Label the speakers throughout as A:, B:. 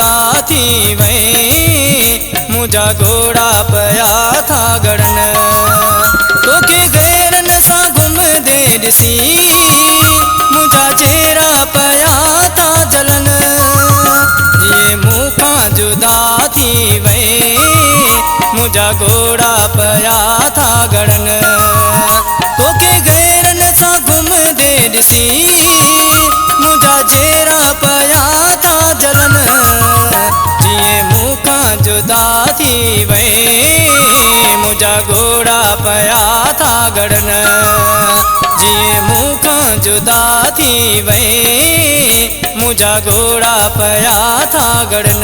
A: जुदा थी वही मुझा घोड़ा पया था गड़न। तोखे गैरन सा घुम दे ॾिसी मुझा चेहरा पया था जलन। ये मूंखां जुदा थी वही मुझा घोड़ा पया था गड़न। तोखे गैरन सा घुम दे ॾिसी मुझा चेहरा पया था जलन। जिए मूंखां जुदा थी वही मुझा घोड़ा पया था गड़न। जिए मूंखां जुदा थी वही मुझा घोड़ा पया था गड़न।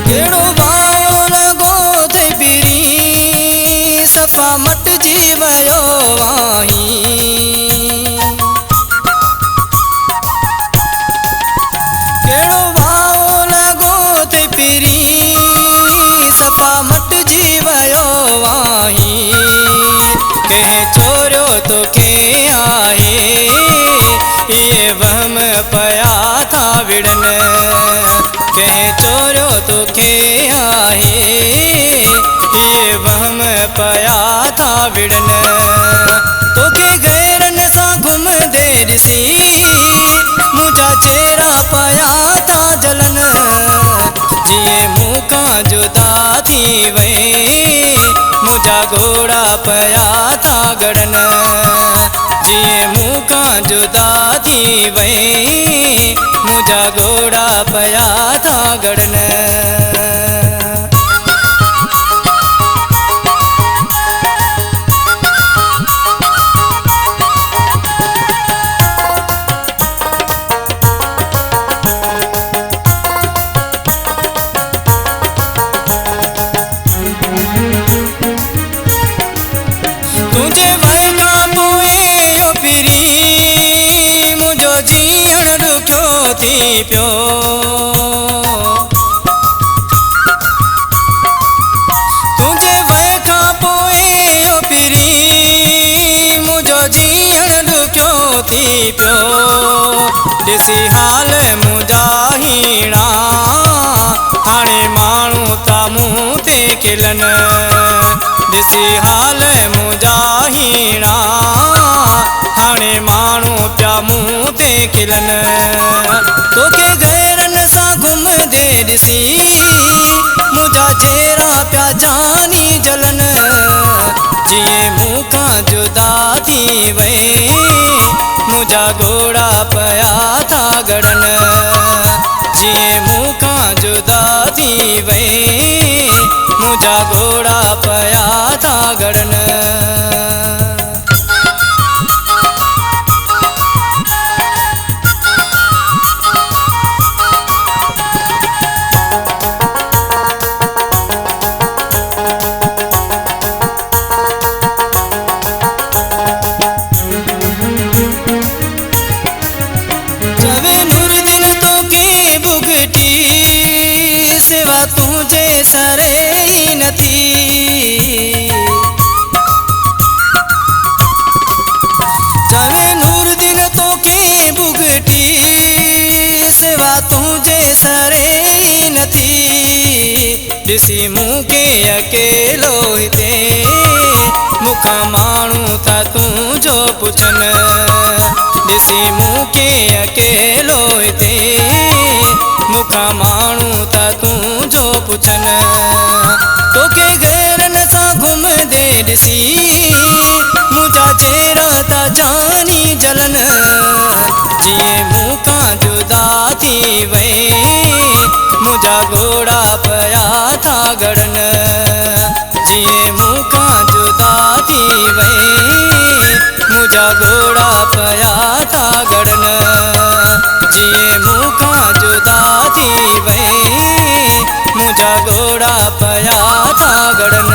A: केड़ो बायो लॻो ते पीड़ी सफ़ा मटिजी वियो आहीं। केड़ो बायो लॻो ते पीड़ी सफ़ा मटिजी वियो आहीं। कंहिं चोरियो तोखे आहे इहे वहम पया था विड़न। कंहिं चोरियो तोखे आहे इहे वहम पया था विड़न। तोखे गैरन सां घुम दे ॾिसी मुझा चेहरा पया था जलन। जिए मूंखां जुदा थी वही मुझा घोड़ा पया था गड़न। जिए मूंखां जुदा थी वही मुझा घोड़ा पया था गड़न। तुझे वैगा पोए यो पीरी मुझो जीअण ॾुखियो थी पियो। तुझे वैगा पोए यो पीरी मुझो जीअण ॾुखियो थी पियो। ॾिसी हाल मुझा हीणा हाणे माण्हू था मूं ते किलन। ॾिसी हाल मुझा हीणा हाणे माण्हू पिया मूं ते किलन। तोखे गैरन सां घुम दे ॾिसी मुझा चेहरा पिया जानी जलन। जिए मूंखां जुदा थी वही मुझा घोड़ा पया था गड़न। जिए मूंखां जुदा थी वही मुझा घोड़ा पया था गड़न। चवे नुरदिन तोखे भुगटी सिवा तुझे सरे नथी। चवे नुरदिन तोखे भुगटी सिवा तुझे सरे नथी। ॾिसी मूंखे अकेलो हिते मूंखां माण्हू था तुंहिंजो पुछन। ॾिसी मूंखे अकेलो हिते मूंखां माण्हू था तुंहिंजो पुछन। तोखे गैरन सां घुम दे ॾिसी मुझा चेहरा था जानी जलन। जिए मूंखां जुदा थी वही मुझा घोड़ा पया था गड़न। जिए मूंखां जुदा थी वही मुझा घोड़ा पया था गड़न। जिए मूंखां जुदा थी वही मुझा घोड़ा पया था गड़न।